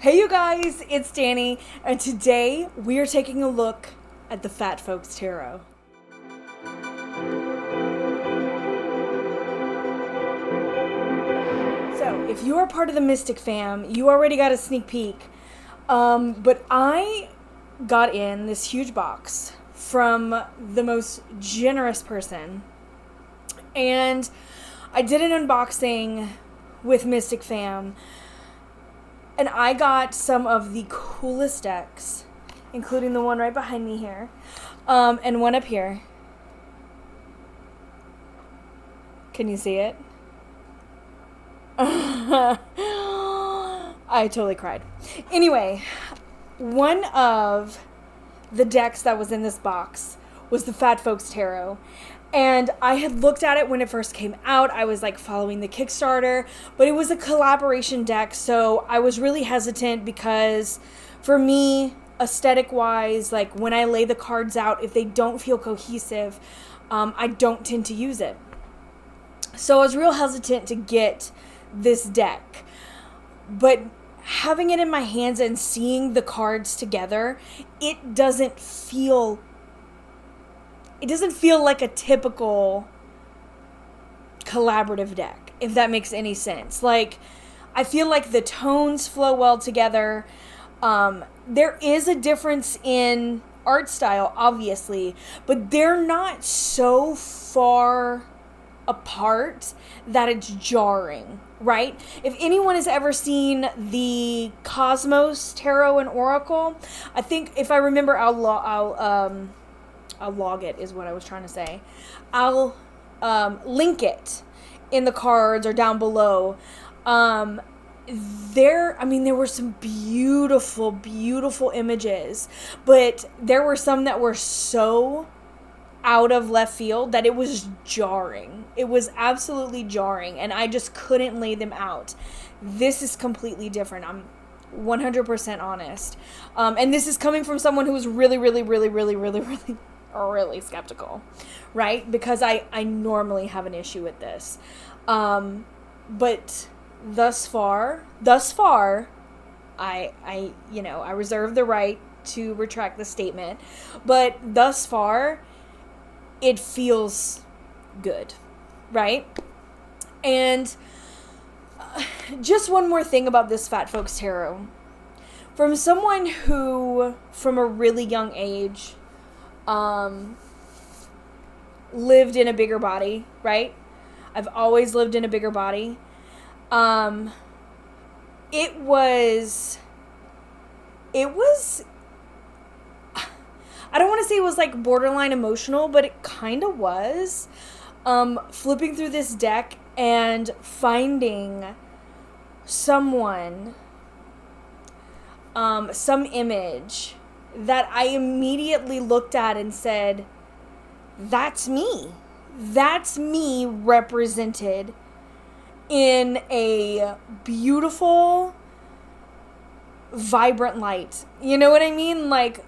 Hey you guys, it's Dani, and today we are taking a look at the Fat Folks Tarot. So, if you are part of the Mystic fam, you already got a sneak peek. But I got in this huge box from the most generous person, and I did an unboxing with Mystic fam. And I got some of the coolest decks, including the one right behind me here, and one up here. Can you see it? I totally cried. Anyway, one of the decks that was in this box was the Fat Folks Tarot. And I had looked at it when it first came out. I was like following the Kickstarter, but it was a collaboration deck. So I was really hesitant because for me, aesthetic wise, like when I lay the cards out, if they don't feel cohesive, I don't tend to use it. So I was real hesitant to get this deck, but having it in my hands and seeing the cards together, it doesn't feel like a typical collaborative deck, if that makes any sense. Like, I feel like the tones flow well together. There is a difference in art style, obviously, but they're not so far apart that it's jarring, right? If anyone has ever seen the Cosmos Tarot and Oracle, I think, if I remember, I'll log it is what I was trying to say. I'll link it in the cards or down below. There were some beautiful, beautiful images, but there were some that were so out of left field that it was jarring. It was absolutely jarring, and I just couldn't lay them out. This is completely different. I'm 100% honest. And this is coming from someone who was really skeptical, right? Because I normally have an issue with this. But thus far, I reserve the right to retract the statement, but thus far, it feels good, right? And just one more thing about this Fat Folks Tarot. From someone who, from a really young age, lived in a bigger body, right? I've always lived in a bigger body. It was I don't want to say it was like borderline emotional, but it kind of was. Flipping through this deck and finding someone, some image that I immediately looked at and said, that's me. That's me represented in a beautiful, vibrant light. You know what I mean? Like,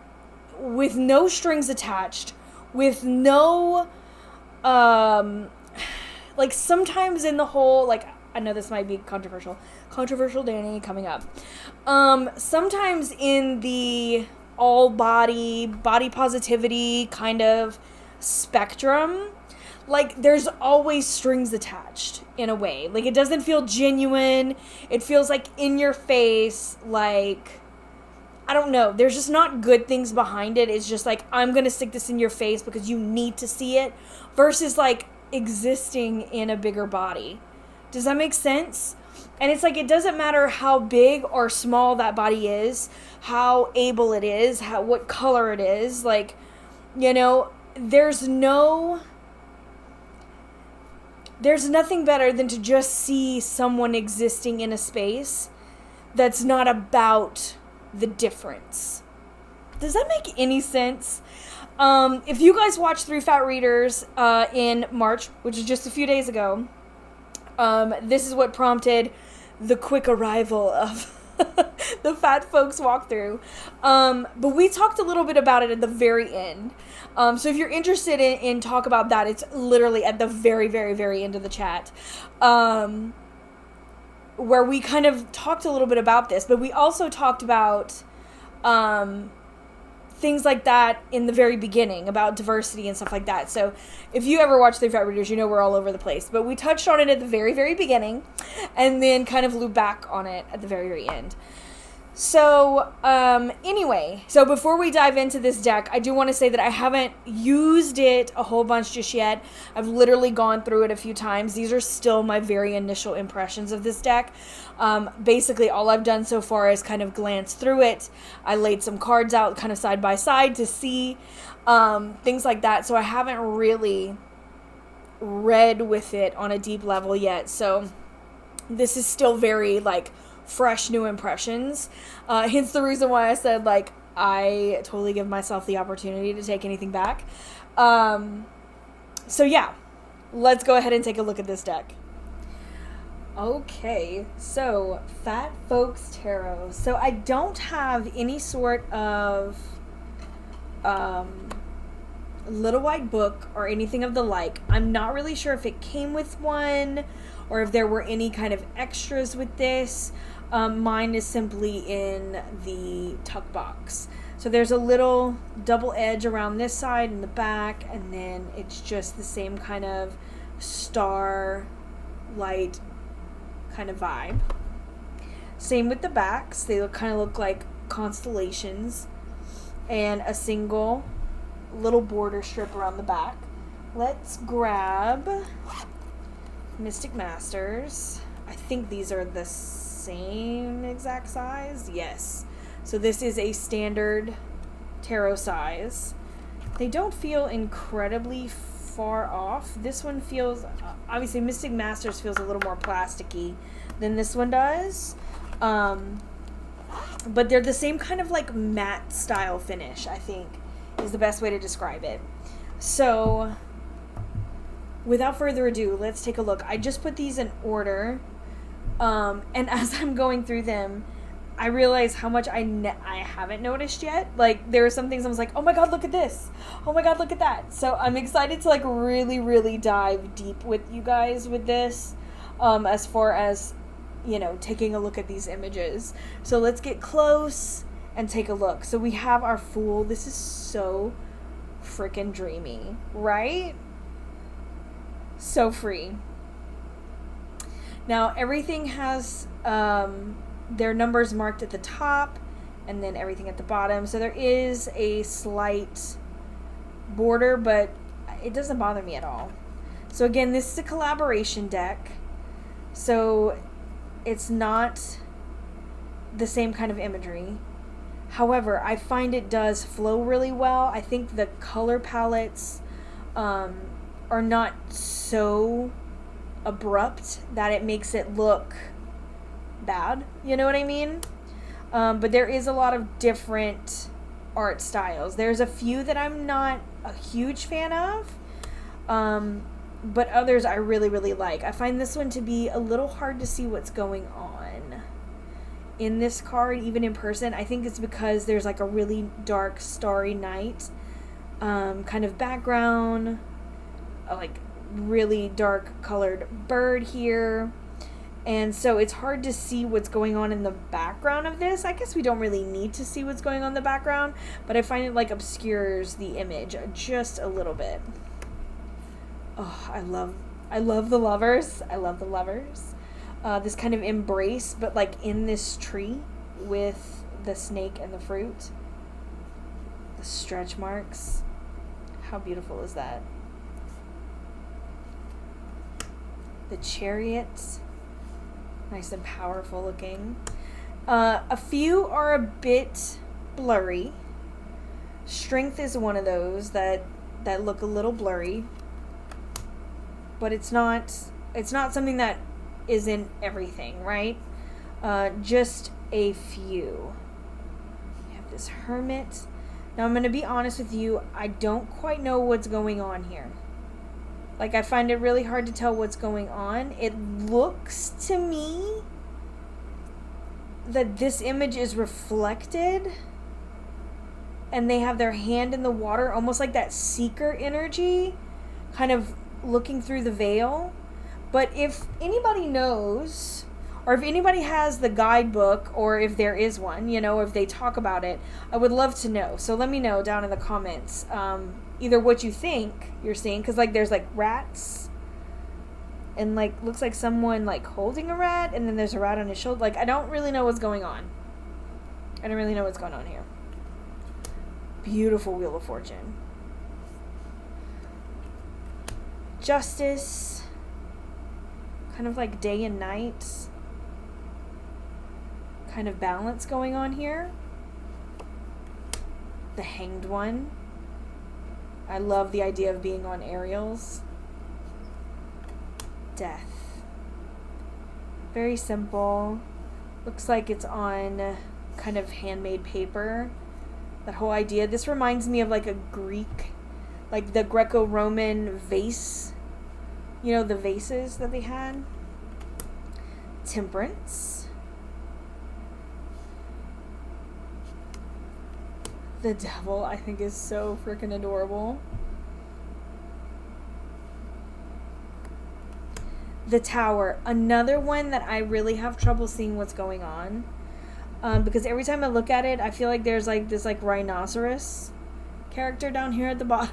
with no strings attached, with no, like, sometimes in the whole, like, I know this might be controversial Dani coming up. Sometimes in the all body positivity kind of spectrum, like, there's always strings attached in a way. Like, it doesn't feel genuine. It feels like in your face, like, I don't know. There's just not good things behind it. It's just like, I'm going to stick this in your face because you need to see it, versus like existing in a bigger body. Does that make sense? And it's like, it doesn't matter how big or small that body is, how able it is, what color it is. Like, you know, there's nothing better than to just see someone existing in a space that's not about the difference. Does that make any sense? If you guys watched 3 Fat Readers in March, which is just a few days ago, this is what prompted the quick arrival of the Fat Folks walkthrough. But we talked a little bit about it at the very end. So if you're interested in talk about that, it's literally at the very, very, very end of the chat. where we kind of talked a little bit about this, but we also talked about things like that in the very beginning, about diversity and stuff like that. So if you ever watch The Fat Readers, you know we're all over the place. But we touched on it at the very, very beginning, and then kind of looped back on it at the very, very end. So, anyway, so before we dive into this deck, I do want to say that I haven't used it a whole bunch just yet. I've literally gone through it a few times. These are still my very initial impressions of this deck. Basically, all I've done so far is kind of glance through it. I laid some cards out kind of side by side to see things like that. So I haven't really read with it on a deep level yet. So this is still very, like, fresh new impressions, hence the reason why I said, like, I totally give myself the opportunity to take anything back. So yeah, let's go ahead and take a look at this deck. Okay, so Fat Folks Tarot. So I don't have any sort of little white book or anything of the like. I'm not really sure if it came with one or if there were any kind of extras with this. Mine is simply in the tuck box. So there's a little double edge around this side and the back, and then it's just the same kind of star light kind of vibe. Same with the backs. They kind of look like constellations, and a single little border strip around the back. Let's grab Mystic Masters. I think these are the same exact size. Yes. So this is a standard tarot size. They don't feel incredibly far off. This one feels, obviously Mystic Masters feels a little more plasticky than this one does. But they're the same kind of like matte style finish, I think, is the best way to describe it. So without further ado, let's take a look. I just put these in order. And as I'm going through them, I realize how much I haven't noticed yet. Like, there are some things I was like, oh my god, look at this. Oh my god, look at that. So I'm excited to, like, really, really dive deep with you guys with this, as far as, you know, taking a look at these images. So let's get close and take a look. So we have our Fool. This is so freaking dreamy, right? So free. Now, everything has their numbers marked at the top and then everything at the bottom. So there is a slight border, but it doesn't bother me at all. So again, this is a collaboration deck. So it's not the same kind of imagery. However, I find it does flow really well. I think the color palettes are not so abrupt that it makes it look bad, you know what I mean? But there is a lot of different art styles. There's a few that I'm not a huge fan of, but others I really, really like. I find this one to be a little hard to see what's going on in this card, even in person. I think it's because there's like a really dark starry night kind of background, like really dark colored bird here, and so it's hard to see what's going on in the background of this. I guess we don't really need to see what's going on in the background, but I find it like obscures the image just a little bit. Oh, I love the lovers. I love the lovers. This kind of embrace, but like in this tree with the snake and the fruit, the stretch marks. How beautiful is that? The Chariot, nice and powerful looking. A few are a bit blurry. Strength is one of those that look a little blurry, but it's not something that is in everything, right? Just a few. You have this Hermit. Now I'm going to be honest with you, I don't quite know what's going on here. Like, I find it really hard to tell what's going on. It looks to me that this image is reflected and they have their hand in the water, almost like that seeker energy, kind of looking through the veil. But if anybody knows, or or if anybody has the guidebook, or if there is one, you know, if they talk about it, I would love to know. So let me know down in the comments, either what you think you're seeing, because like there's like rats, and like looks like someone like holding a rat, and then there's a rat on his shoulder. Like I don't really know what's going on. I don't really know what's going on here. Beautiful Wheel of Fortune. Justice. Kind of like day and night. Kind of balance going on here. The Hanged One. I love the idea of being on aerials. Death. Very simple. Looks like it's on kind of handmade paper. That whole idea. This reminds me of like a Greek, like the Greco-Roman vase. You know, the vases that they had. Temperance. The Devil, I think, is so freaking adorable. The Tower, another one that I really have trouble seeing what's going on. Because every time I look at it, I feel like there's like this like rhinoceros character down here at the bottom.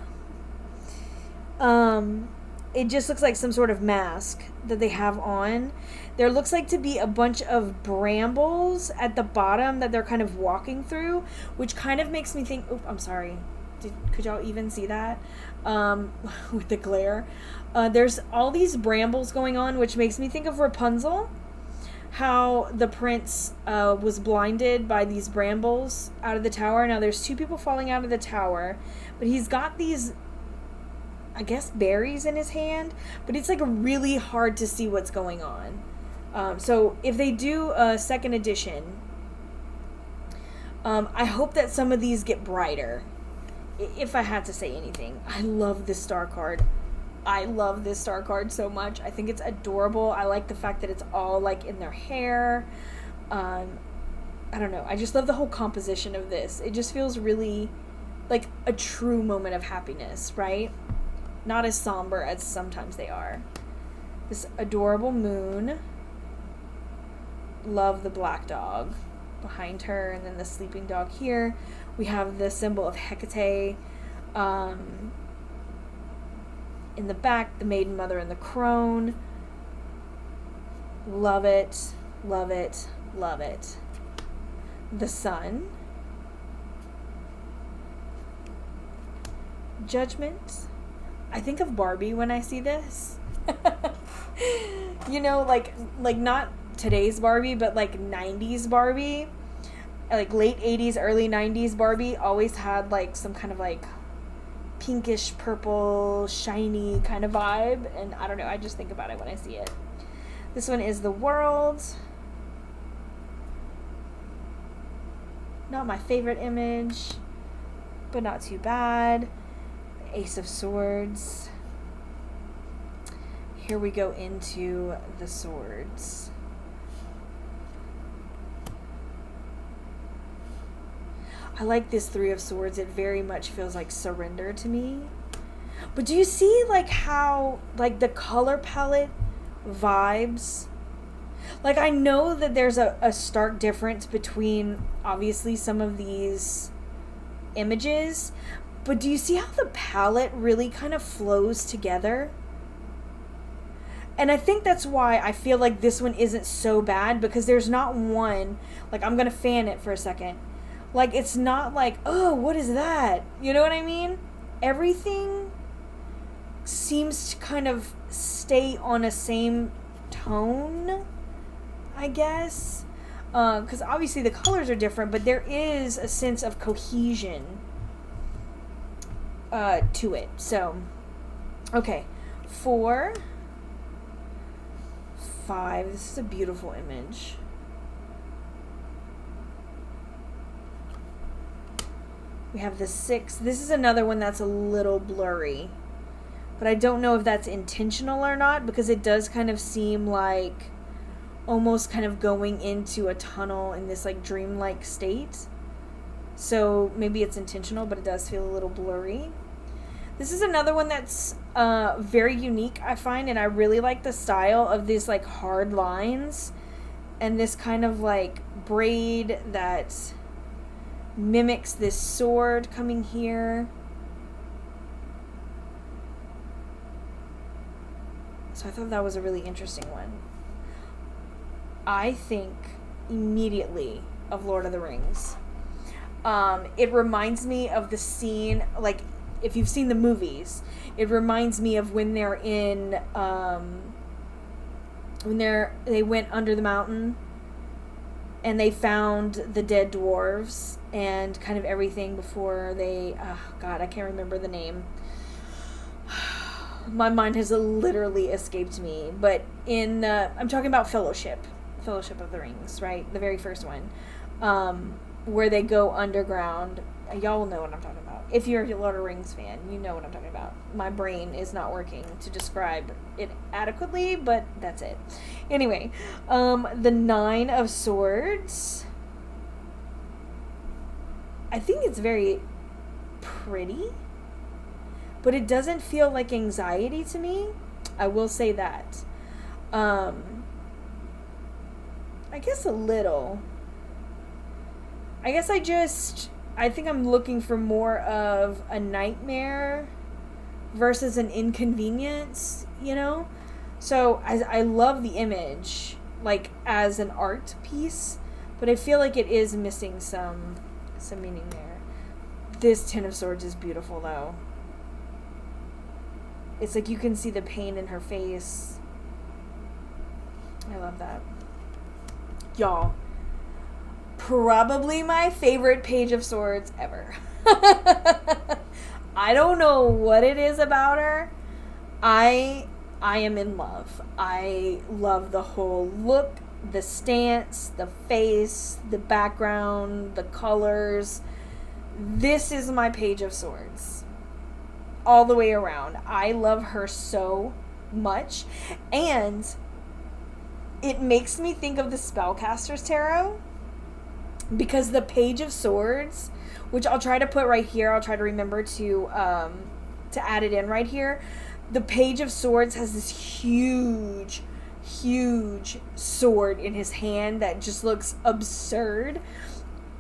It just looks like some sort of mask that they have on. There looks like to be a bunch of brambles at the bottom that they're kind of walking through, which kind of makes me think, oh, I'm sorry. Could y'all even see that? With the glare. There's all these brambles going on, which makes me think of Rapunzel. How the prince was blinded by these brambles out of the tower. Now there's two people falling out of the tower, but he's got these, I guess, berries in his hand, but it's like really hard to see what's going on. So if they do a second edition, I hope that some of these get brighter. If I had to say anything, I love this star card. I love this star card so much. I think it's adorable. I like the fact that it's all like in their hair. I don't know. I just love the whole composition of this. It just feels really like a true moment of happiness, right? Not as somber as sometimes they are. This adorable moon. Love the black dog behind her, and then the sleeping dog here. We have the symbol of Hecate. In the back, the Maiden Mother and the crone. Love it, love it, love it. The Sun. Judgment. I think of Barbie when I see this. You know, like not today's Barbie, but like 90s Barbie. Like late 80s, early 90s Barbie always had like some kind of like pinkish purple shiny kind of vibe, and I don't know, I just think about it when I see it. This one is the World. Not my favorite image, but not too bad. Ace of Swords. Here we go into the swords. I like this Three of Swords. It very much feels like surrender to me. But do you see like how like the color palette vibes? Like I know that there's a stark difference between obviously some of these images, but do you see how the palette really kind of flows together? And I think that's why I feel like this one isn't so bad, because there's not one, like I'm going to fan it for a second. Like, it's not like, oh, what is that? You know what I mean? Everything seems to kind of stay on a same tone, I guess. Because obviously the colors are different, but there is a sense of cohesion to it. So, okay. 4, 5. This is a beautiful image. We have the 6. This is another one that's a little blurry, but I don't know if that's intentional or not, because it does kind of seem like almost kind of going into a tunnel in this like dreamlike state. So maybe it's intentional, but it does feel a little blurry. This is another one that's very unique, I find, and I really like the style of these like hard lines and this kind of like braid that mimics this sword coming here. So I thought that was a really interesting one. I think immediately of Lord of the Rings. It reminds me of the scene, like, if you've seen the movies, it reminds me of when they're in, they went under the mountain and they found the dead dwarves and kind of everything before they, oh God, I can't remember the name. My mind has literally escaped me, but I'm talking about Fellowship of the Rings, right? The very first one, where they go underground. Y'all will know what I'm talking about. If you're a Lord of the Rings fan, you know what I'm talking about. My brain is not working to describe it adequately, but that's it. Anyway, the Nine of Swords. I think it's very pretty, but it doesn't feel like anxiety to me. I will say that. I guess a little. I think I'm looking for more of a nightmare versus an inconvenience, you know? So I love the image, like, as an art piece, but I feel like it is missing some meaning there. This Ten of Swords is beautiful, though. It's like you can see the pain in her face. I love that. Y'all, probably my favorite Page of Swords ever. I don't know what it is about her. I am in love. I love the whole look, the stance, the face, the background, the colors. This is my Page of Swords. All the way around. I love her so much. And it makes me think of the Spellcaster's Tarot, because the Page of Swords, which I'll try to put right here, I'll try to remember to add it in right here. The Page of Swords has this huge sword in his hand that just looks absurd.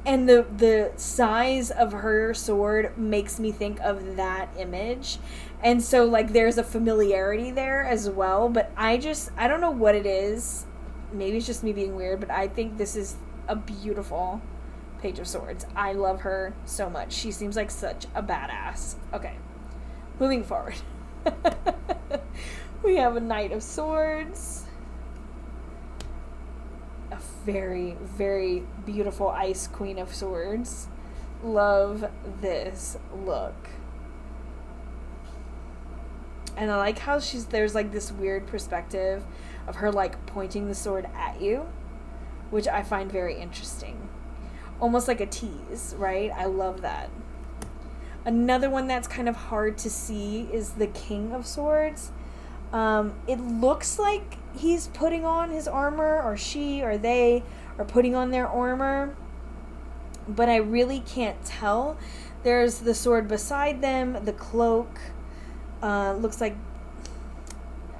And the size of her sword makes me think of that image. And so, like, there's a familiarity there as well. But I don't know what it is. Maybe it's just me being weird, but I think this is a beautiful Page of Swords. I love her so much. She seems like such a badass. Okay, moving forward. We have a Knight of Swords. A very, very beautiful Ice Queen of Swords. Love this look. And I like how there's like this weird perspective of her like pointing the sword at you, which I find very interesting. Almost like a tease, right? I love that. Another one that's kind of hard to see is the King of Swords. It looks like he's putting on his armor, or she or they are putting on their armor, but I really can't tell. There's the sword beside them, the cloak. Looks like,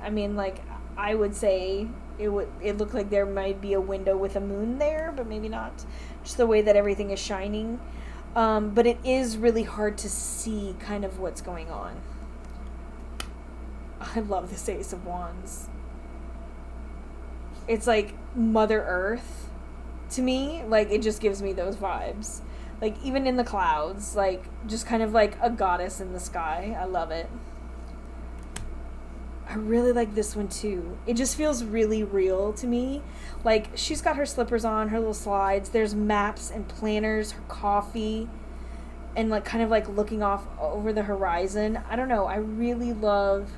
I mean, like, I would say it looked like there might be a window with a moon there, but maybe not. Just the way that everything is shining. But it is really hard to see kind of what's going on. I love this Ace of Wands. It's like Mother Earth to me. Like, it just gives me those vibes. Like, even in the clouds, like, just kind of like a goddess in the sky. I love it. I really like this one too. It just feels really real to me. Like, she's got her slippers on, her little slides. There's maps and planners, her coffee, and like kind of like looking off over the horizon. I don't know. I really love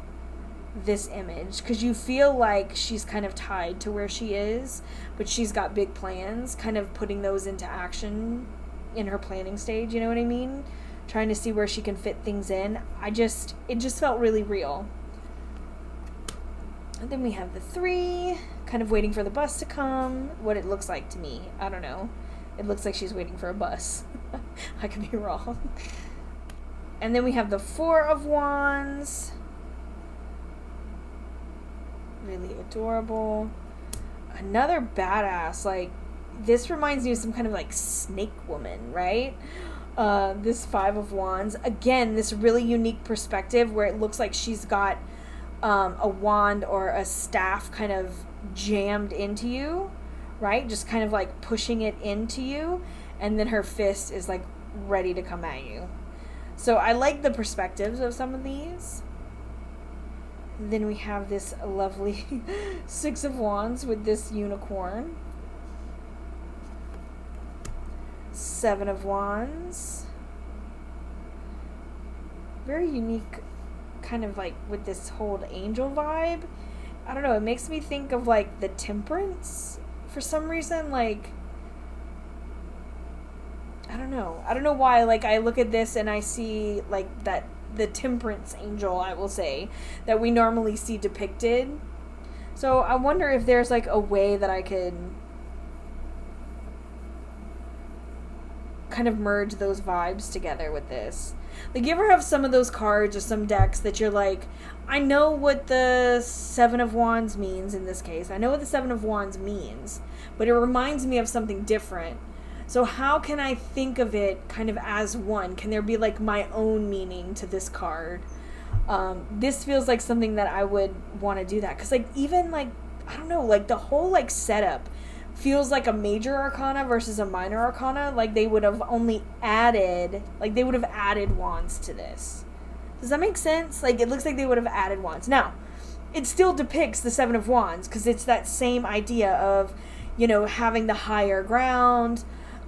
this image because you feel like she's kind of tied to where she is, but she's got big plans, kind of putting those into action in her planning stage. You know what I mean? Trying to see where she can fit things in. It just felt really real. And then we have the 3, kind of waiting for the bus to come. What it looks like to me, I don't know. It looks like she's waiting for a bus. I could be wrong. And then we have the 4 of Wands. Really adorable. another badass, like, this reminds me of some kind of, like, snake woman, right? This Five of Wands. Again, this really unique perspective where it looks like she's got a wand or a staff kind of jammed into you, right? Just kind of, like, pushing it into you. And then her fist is, like, ready to come at you. So I like the perspectives of some of these. Then we have this lovely Six of Wands with this unicorn. Seven of Wands. Very unique, kind of like with this whole angel vibe. I don't know, it makes me think of like the Temperance for some reason. Like, I don't know why. Like, I look at this and I see like that, the Temperance angel, I will say, that we normally see depicted. So I wonder if there's like a way that I could kind of merge those vibes together with this. Like, you ever have some of those cards or some decks that you're like, I know what the Seven of Wands means in this case. I know what the Seven of Wands means, but it reminds me of something different. So how can I think of it kind of as one? Can there be like my own meaning to this card? This feels like something that I would want to do that. Because like, even like, I don't know, like the whole like setup feels like a major arcana versus a minor arcana. Like they would have only added, like they would have added wands to this. Does that make sense? Like, it looks like they would have added wands. Now, it still depicts the Seven of Wands because it's that same idea of, you know, having the higher ground,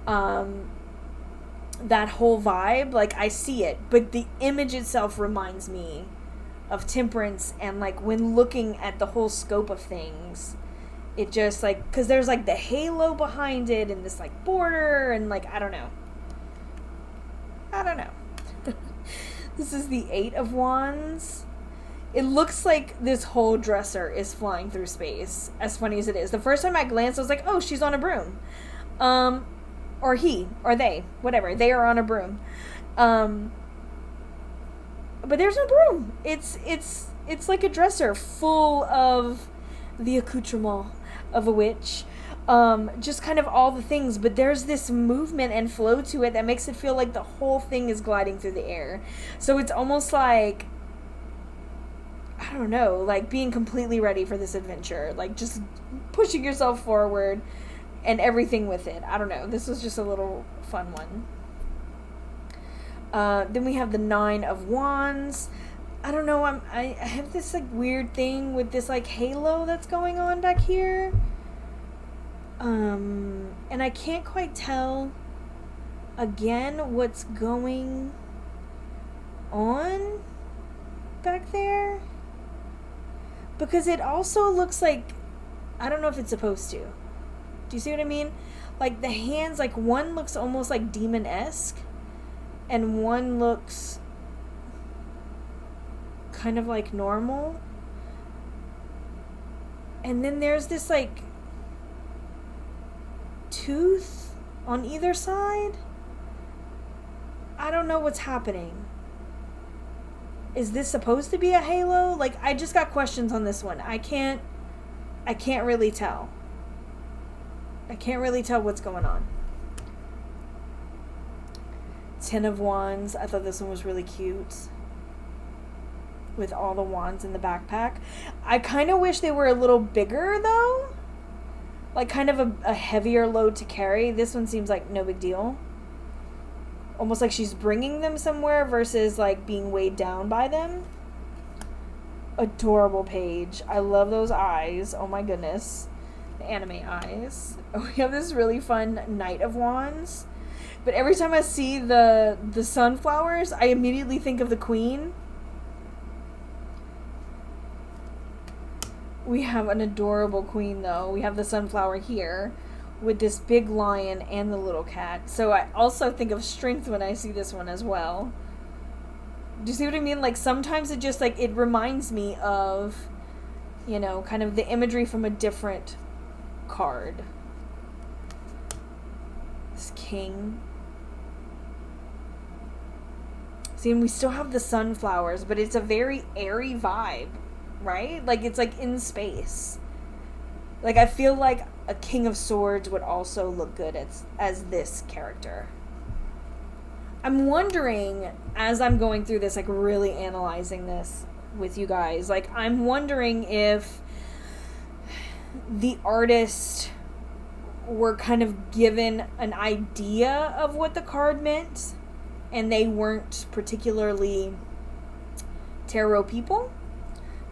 that whole vibe. Like, I see it, but the image itself reminds me of Temperance, and like when looking at the whole scope of things, it just like, because there's like the halo behind it and this like border and like, I don't know. This is the Eight of Wands. It looks like this whole dresser is flying through space, as funny as it is. The first time I glanced, I was like, oh, she's on a broom. Or he, or they, whatever. They are on a broom. But there's no broom. It's like a dresser full of the accoutrement of a witch. Just kind of all the things, but there's this movement and flow to it that makes it feel like the whole thing is gliding through the air. So it's almost like, I don't know, like being completely ready for this adventure, like just pushing yourself forward and everything with it. I don't know, this was just a little fun one. Then we have the Nine of Wands. I don't know, I have this like weird thing with this like halo that's going on back here. And I can't quite tell, again, what's going on back there. Because it also looks like, I don't know if it's supposed to. Do you see what I mean? Like the hands, like one looks almost like demon-esque, and one looks kind of like normal. And then there's this like tooth on either side. I don't know what's happening. Is this supposed to be a halo? Like, I just got questions on this one. I can't really tell. I can't really tell what's going on. Ten of Wands. I thought this one was really cute, with all the wands in the backpack. I kind of wish they were a little bigger though. Like kind of a heavier load to carry. This one seems like no big deal. Almost like she's bringing them somewhere versus like being weighed down by them. Adorable page. I love those eyes. Oh my goodness. The anime eyes. We have this really fun Knight of Wands. But every time I see the sunflowers, I immediately think of the Queen. We have an adorable queen, though. We have the sunflower here with this big lion and the little cat. So I also think of strength when I see this one as well. Do you see what I mean? Like, sometimes it just, like, it reminds me of, you know, kind of the imagery from a different card. This king. See, and we still have the sunflowers, but it's a very airy vibe. Right? Like, it's like in space. Like, I feel like a King of Swords would also look good as this character. I'm wondering, as I'm going through this, like, really analyzing this with you guys, like, I'm wondering if the artist were kind of given an idea of what the card meant, and they weren't particularly tarot people.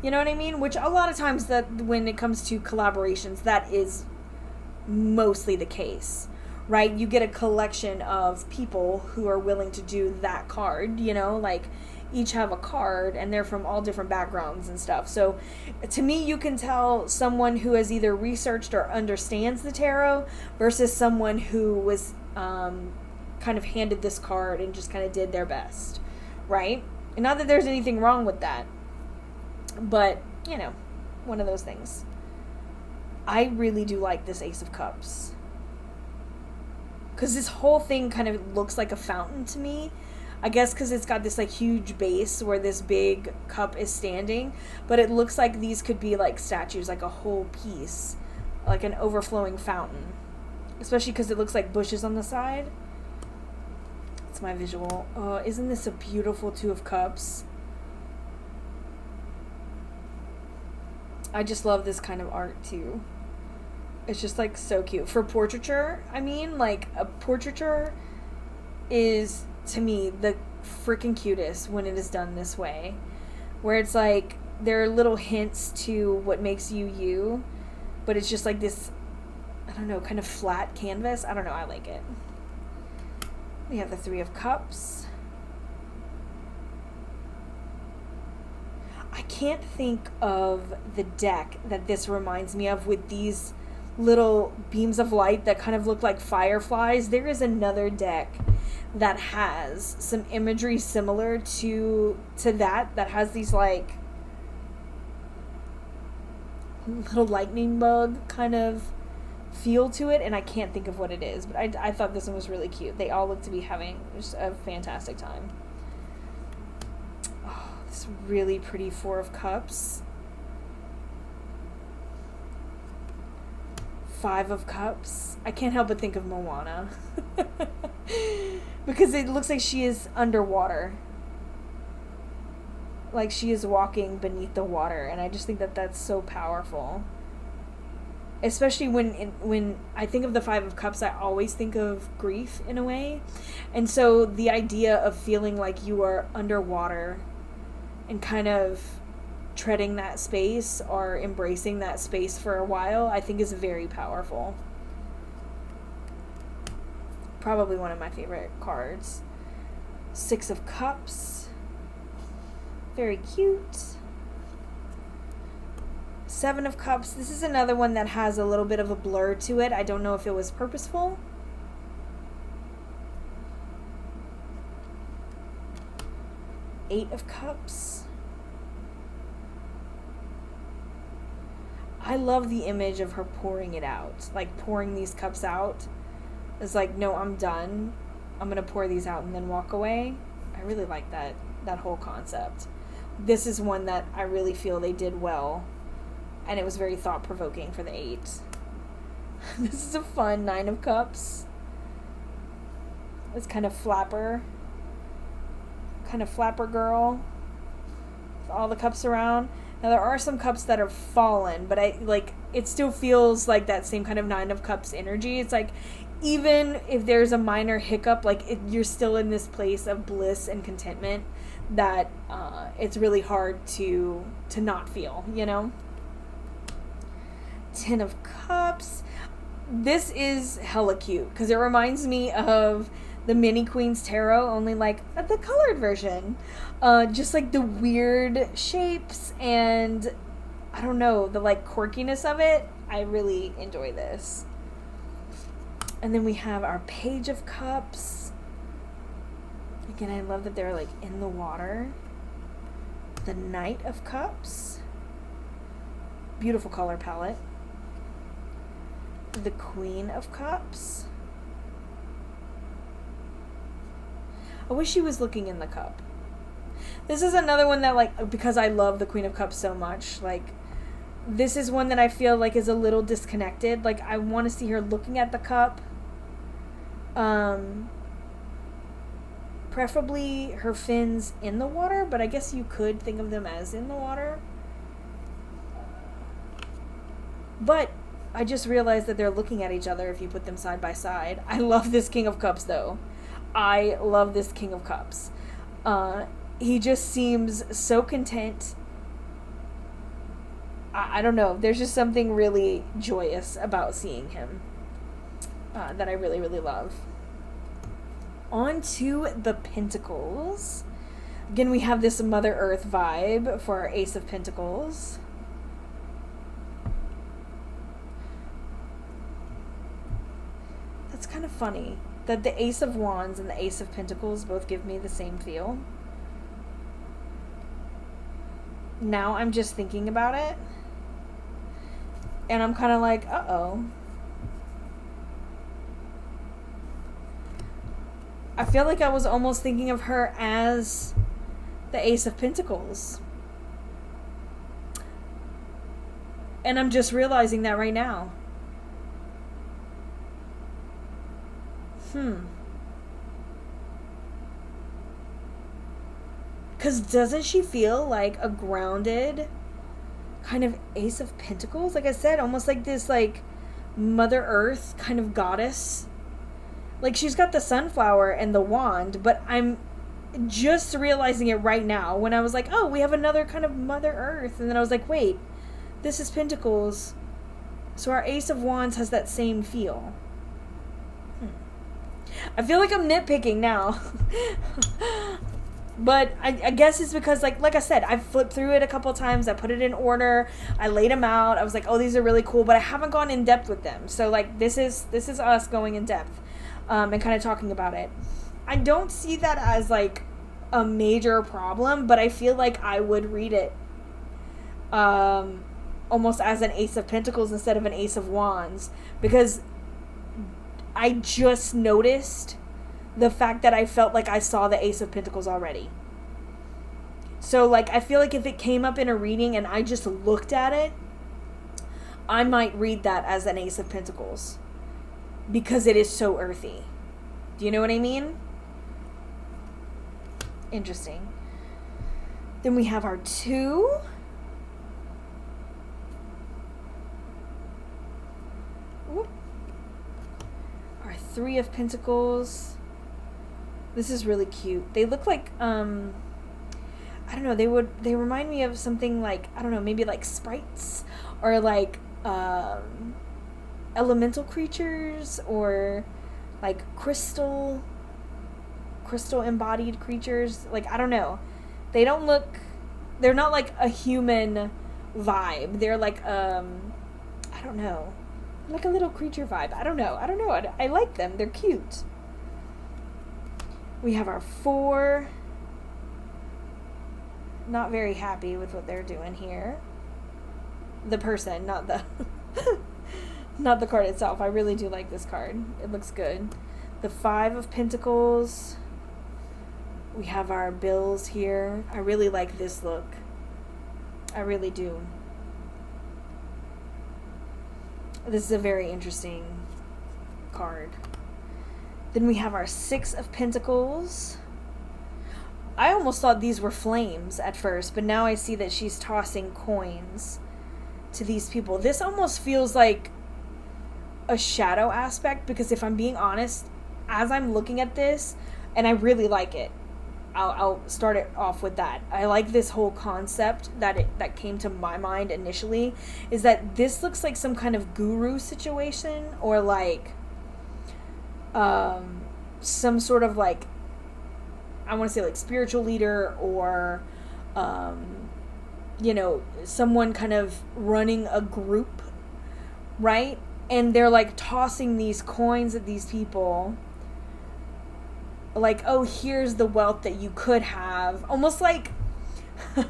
You know what I mean? Which a lot of times that when it comes to collaborations, that is mostly the case, right? You get a collection of people who are willing to do that card, you know, like each have a card and they're from all different backgrounds and stuff. So to me, you can tell someone who has either researched or understands the tarot versus someone who was kind of handed this card and just kind of did their best, right? And not that there's anything wrong with that, but, you know, one of those things. I really do like this Ace of Cups, because this whole thing kind of looks like a fountain to me. I guess because it's got this, like, huge base where this big cup is standing, but it looks like these could be, like, statues, like a whole piece, like an overflowing fountain, especially because it looks like bushes on the side. It's my visual. Oh, isn't this a beautiful Two of Cups? I just love this kind of art too. It's just, like, so cute. For portraiture, I mean, like, a portraiture is, to me, the freaking cutest when it is done this way. Where it's like, there are little hints to what makes you you, but it's just like this, I don't know, kind of flat canvas. I don't know, I like it. We have the Three of Cups. I can't think of the deck that this reminds me of with these little beams of light that kind of look like fireflies. There is another deck that has some imagery similar to that has these, like, little lightning bug kind of feel to it, and I can't think of what it is, but I thought this one was really cute. They all look to be having just a fantastic time. This really pretty Four of Cups. Five of Cups. I can't help but think of Moana. Because it looks like she is underwater. Like she is walking beneath the water. And I just think that that's so powerful. Especially when I think of the Five of Cups, I always think of grief in a way. And so the idea of feeling like you are underwater and kind of treading that space or embracing that space for a while, I think is very powerful. Probably one of my favorite cards. Six of Cups. Very cute. Seven of Cups. This is another one that has a little bit of a blur to it. I don't know if it was purposeful. Eight of Cups. I love the image of her pouring it out. Like, pouring these cups out. It's like, no, I'm done. I'm going to pour these out and then walk away. I really like that whole concept. This is one that I really feel they did well. And it was very thought-provoking for the 8. This is a fun Nine of Cups. It's kind of flapper girl. With all the cups around. Now, there are some cups that have fallen, but it still feels like that same kind of Nine of Cups energy. It's like, even if there's a minor hiccup, you're still in this place of bliss and contentment that it's really hard to not feel, you know? 10 of Cups. This is hella cute because it reminds me of the Mini Queens Tarot, only the colored version. Just like the weird shapes and I don't know, the quirkiness of it. I really enjoy this. And then we have our Page of Cups. Again, I love that they're in the water. The Knight of Cups. Beautiful color palette. The Queen of Cups. I wish she was looking in the cup. This is another one that, because I love the Queen of Cups so much, this is one that I feel like is a little disconnected. Like, I want to see her looking at the cup. Preferably her fins in the water, but I guess you could think of them as in the water. But I just realized that they're looking at each other if you put them side by side. I love this King of Cups, though. I love this King of Cups. He just seems so content. I don't know. There's just something really joyous about seeing him that I really, really love. On to the Pentacles. Again, we have this Mother Earth vibe for our Ace of Pentacles. That's kind of funny that the Ace of Wands and the Ace of Pentacles both give me the same feel. Now I'm just thinking about it, and I'm kind of like, uh-oh. I feel like I was almost thinking of her as the Ace of Pentacles. And I'm just realizing that right now. Because doesn't she feel like a grounded kind of Ace of Pentacles? Like I said, almost like this like Mother Earth kind of goddess. Like, she's got the sunflower and the wand, but I'm just realizing it right now when I was like, oh, we have another kind of Mother Earth. And then I was like, wait, this is Pentacles. So our Ace of Wands has that same feel. I feel like I'm nitpicking now. But I guess it's because, like I said, I've flipped through it a couple times. I put it in order. I laid them out. I was like, oh, these are really cool. But I haven't gone in depth with them. So, like, this is us going in depth. And kind of talking about it. I don't see that as like a major problem, but I feel like I would read it almost as an Ace of Pentacles instead of an Ace of Wands, because I just noticed the fact that I felt like I saw the Ace of Pentacles already. So like, I feel like if it came up in a reading and I just looked at it, I might read that as an Ace of Pentacles. Because it is so earthy. Do you know what I mean? Interesting. Then we have our 2. Whoop. Our 3 of Pentacles. This is really cute. They look like, I don't know, they remind me of something like, I don't know, maybe like sprites or like, elemental creatures or like crystal embodied creatures. Like, I don't know. They're not like a human vibe. They're like, I don't know. Like a little creature vibe. I don't know. I like them. They're cute. We have our 4. Not very happy with what they're doing here. The person, not the... Not the card itself. I really do like this card. It looks good. The 5 of Pentacles. We have our bills here. I really like this look. I really do. This is a very interesting card. Then we have our 6 of Pentacles. I almost thought these were flames at first, but now I see that she's tossing coins to these people. This almost feels like a shadow aspect, because if I'm being honest, as I'm looking at this, and I really like it, I'll start it off with that. I like this whole concept that came to my mind initially, is that this looks like some kind of guru situation, or like some sort of like, I want to say like spiritual leader, or someone kind of running a group, right? And they're like tossing these coins at these people. Like, oh, here's the wealth that you could have. Almost like a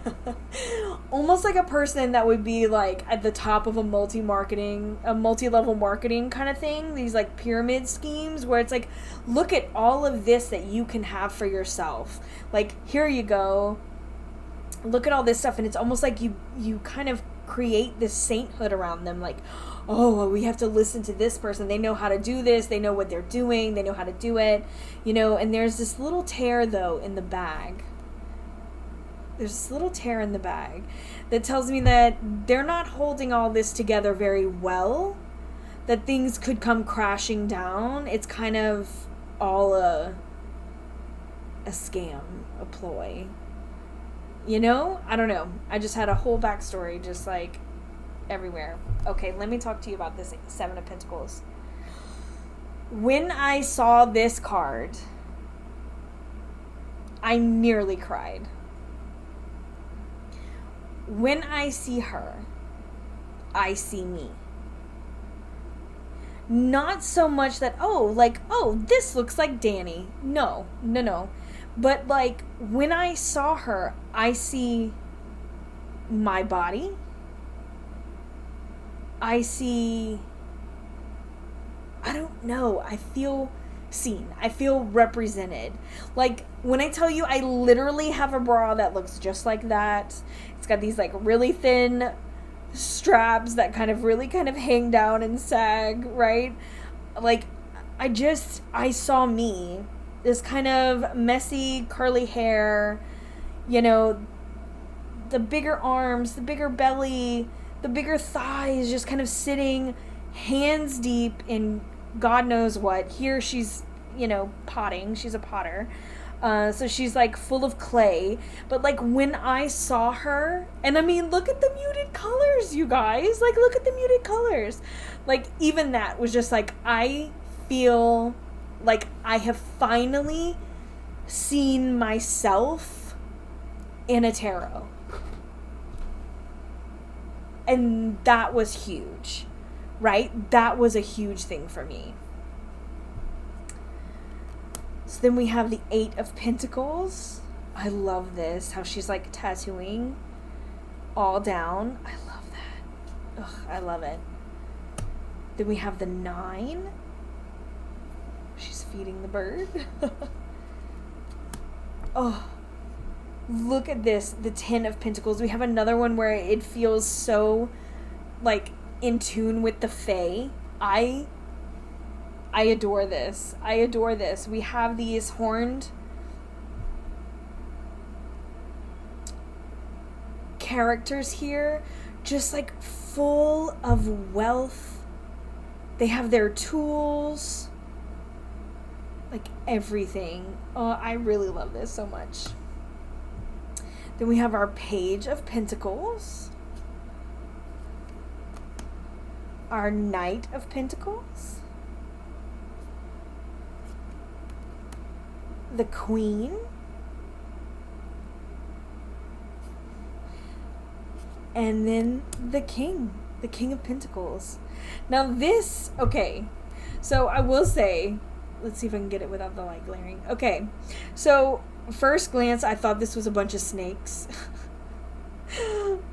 person that would be like at the top of a multi-level marketing kind of thing. These like pyramid schemes where it's like, look at all of this that you can have for yourself. Like, here you go. Look at all this stuff. And it's almost like you kind of create this sainthood around them. Like, oh, well, we have to listen to this person. They know how to do this. They know what they're doing. They know how to do it. You know, and there's this little tear, though, in the bag. There's this little tear in the bag that tells me that they're not holding all this together very well, that things could come crashing down. It's kind of all a scam, a ploy. You know? I don't know. I just had a whole backstory just like everywhere. Okay, let me talk to you about this Seven of Pentacles. When I saw this card, I nearly cried. When I see her, I see me. Not so much that, oh, this looks like Dani. No. But, like, when I saw her, I see my body. I see, I don't know, I feel seen. I feel represented. Like, when I tell you I literally have a bra that looks just like that. It's got these, like, really thin straps that kind of hang down and sag, right? Like, I saw me. This kind of messy, curly hair, you know, the bigger arms, the bigger belly, the bigger thighs, just kind of sitting hands deep in God knows what. Here she's, you know, potting. She's a potter. So she's like full of clay. But like when I saw her, and I mean, look at the muted colors, you guys. Like, look at the muted colors. Like, even that was just like, I feel like I have finally seen myself in a tarot. And that was huge, right? That was a huge thing for me. So then we have the Eight of Pentacles. I love this, how she's like tattooing all down. I love that. Ugh, I love it. Then we have the Nine. She's feeding the bird. Oh, look at this. The Ten of Pentacles. We have another one where it feels so like in tune with the Fae. I adore this. I adore this. We have these horned characters here, just like full of wealth. They have their tools. Like everything. Oh, I really love this so much. Then we have our Page of Pentacles. Our Knight of Pentacles. The Queen. And then the King. The King of Pentacles. Now this, okay. So I will say, let's see if I can get it without the light glaring. Okay, so first glance, I thought this was a bunch of snakes.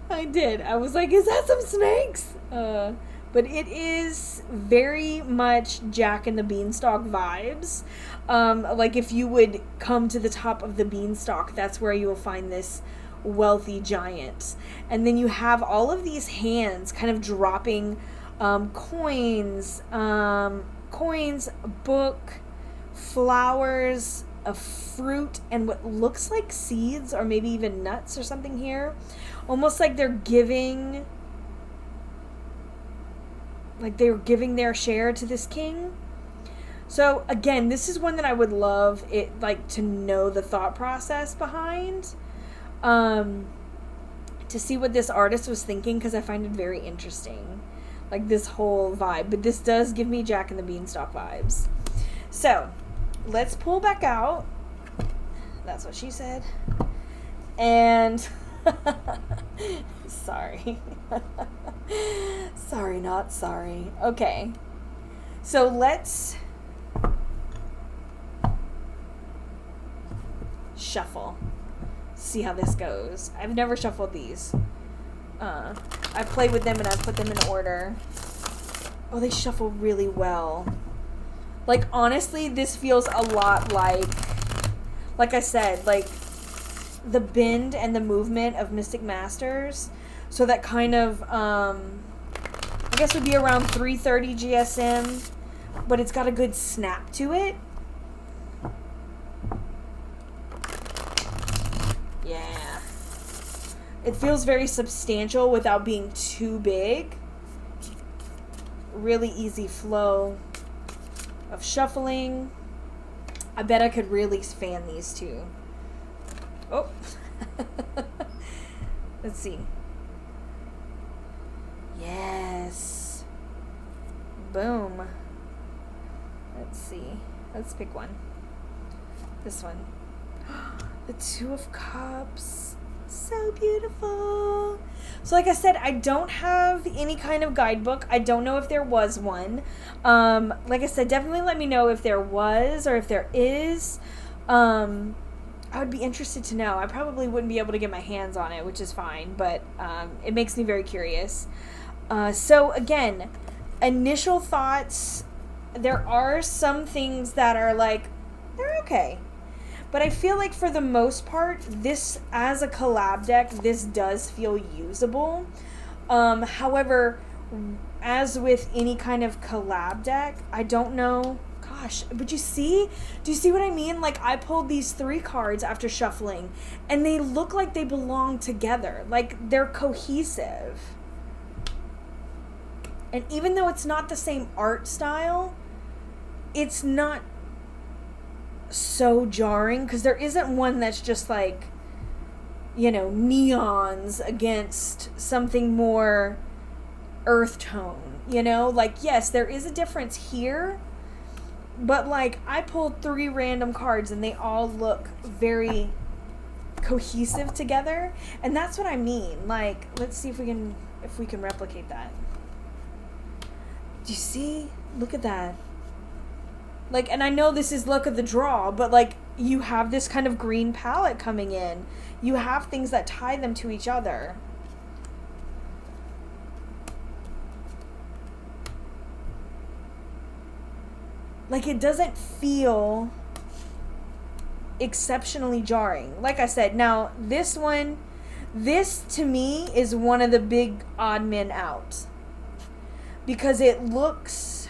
I did. I was like, is that some snakes? But it is very much Jack and the Beanstalk vibes. Like if you would come to the top of the beanstalk, that's where you will find this wealthy giant. And then you have all of these hands kind of dropping coins, a book, flowers, a fruit, and what looks like seeds or maybe even nuts or something here. Almost like they're giving their share to this king. So again, this is one that I would love it like to know the thought process behind, to see what this artist was thinking, because I find it very interesting. Like this whole vibe. But this does give me Jack and the Beanstalk vibes. So, let's pull back out. That's what she said. And, sorry. Sorry, not sorry. Okay. So, let's shuffle. See how this goes. I've never shuffled these. I play with them and I put them in order. Oh, they shuffle really well. Like, honestly, this feels a lot like I said, like the bend and the movement of Mystic Masters. So that kind of, I guess would be around 330 GSM, but it's got a good snap to it. Yeah. It feels very substantial without being too big. Really easy flow of shuffling. I bet I could really fan these two. Oh. Let's see. Yes. Boom. Let's see. Let's pick one. This one. The Two of Cups. So beautiful. So like I said, I don't have any kind of guidebook. I don't know if there was one. Like I said, definitely let me know if there was or if there is. I would be interested to know. I probably wouldn't be able to get my hands on it, which is fine, but it makes me very curious. So again, initial thoughts, there are some things that are like, they're okay. But I feel like for the most part, this, as a collab deck, this does feel usable. However, as with any kind of collab deck, I don't know. Gosh, but do you see what I mean? Like, I pulled these 3 cards after shuffling, and they look like they belong together. Like, they're cohesive. And even though it's not the same art style, it's not so jarring, because there isn't one that's just like, you know, neons against something more earth tone, you know? Like, yes, there is a difference here, but like, I pulled 3 random cards and they all look very cohesive together, and that's what I mean. Like, let's see if we can replicate that. Do you see? Look at that. Like, and I know this is luck of the draw, but like, you have this kind of green palette coming in. You have things that tie them to each other. Like, it doesn't feel exceptionally jarring. Like I said, now this one, this to me is one of the big odd men out. Because it looks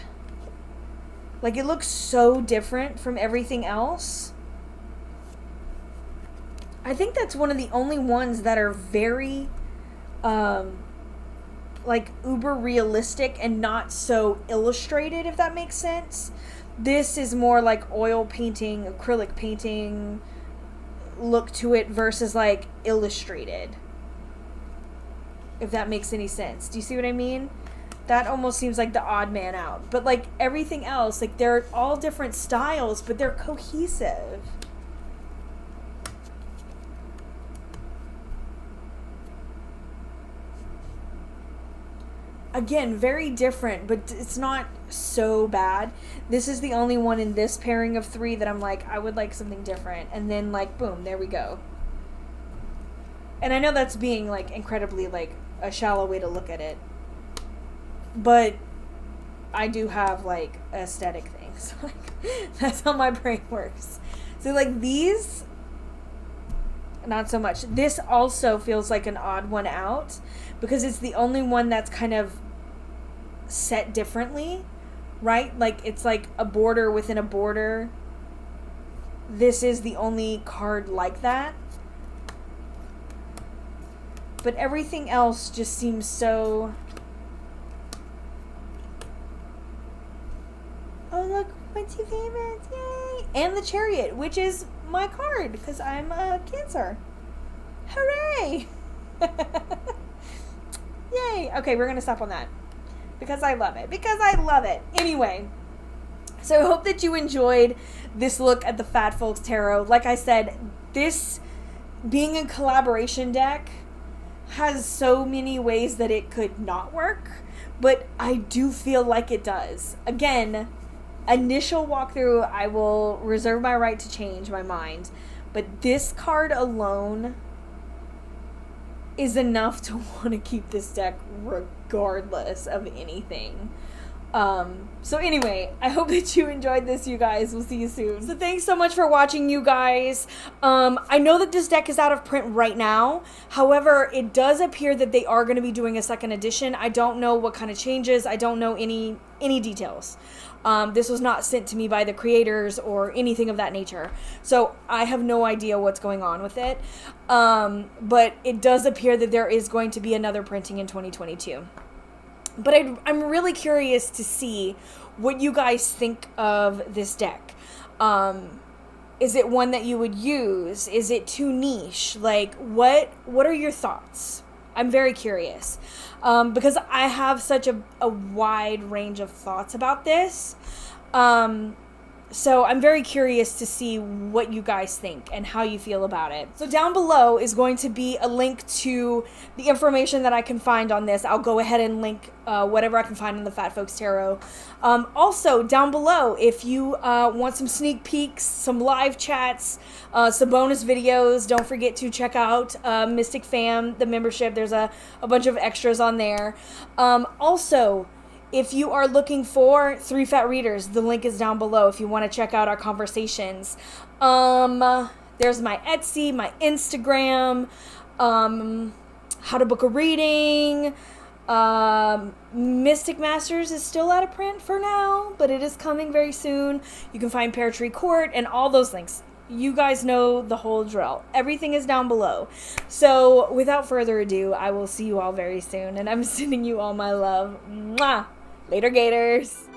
so different from everything else. I think that's one of the only ones that are very, like, uber realistic and not so illustrated, if that makes sense. This is more like oil painting, acrylic painting look to it versus like illustrated. If that makes any sense. Do you see what I mean? That almost seems like the odd man out. But like everything else, like they're all different styles, but they're cohesive. Again, very different, but it's not so bad. This is the only one in this pairing of 3 that I'm like, I would like something different. And then like, boom, there we go. And I know that's being like incredibly like a shallow way to look at it. But I do have like aesthetic things. Like, that's how my brain works. So like these, not so much. This also feels like an odd one out because it's the only one that's kind of set differently, right? Like it's like a border within a border. This is the only card like that. But everything else just seems so... Oh, look, my 2 favorites, yay! And the Chariot, which is my card, because I'm a Cancer. Hooray! Yay! Okay, we're going to stop on that. Because I love it. Because I love it. Anyway, so I hope that you enjoyed this look at the Fat Folks Tarot. Like I said, this being a collaboration deck has so many ways that it could not work, but I do feel like it does. Again, initial walkthrough, I will reserve my right to change my mind, but this card alone is enough to want to keep this deck regardless of anything. So anyway, I hope that you enjoyed this, you guys. We'll see you soon. So thanks so much for watching, you guys. I know that this deck is out of print right now. However, it does appear that they are going to be doing a second edition. I don't know what kind of changes. I don't know any details. This was not sent to me by the creators or anything of that nature. So I have no idea what's going on with it. But it does appear that there is going to be another printing in 2022. But I'm really curious to see what you guys think of this deck. Is it one that you would use? Is it too niche? Like, what are your thoughts? I'm very curious. Because I have such a wide range of thoughts about this. So I'm very curious to see what you guys think and how you feel about it. So down below is going to be a link to the information that I can find on this. I'll go ahead and link whatever I can find on the Fat Folks Tarot. Also, down below, if you want some sneak peeks, some live chats, some bonus videos, don't forget to check out Mystic Fam, the membership. There's a bunch of extras on there. Also, if you are looking for 3 Fat Readers, the link is down below if you want to check out our conversations. There's my Etsy, my Instagram, how to book a reading. Mystic Masters is still out of print for now, but it is coming very soon. You can find Pear Tree Court and all those links. You guys know the whole drill. Everything is down below. So without further ado, I will see you all very soon, and I'm sending you all my love. Mwah! Later, Gators.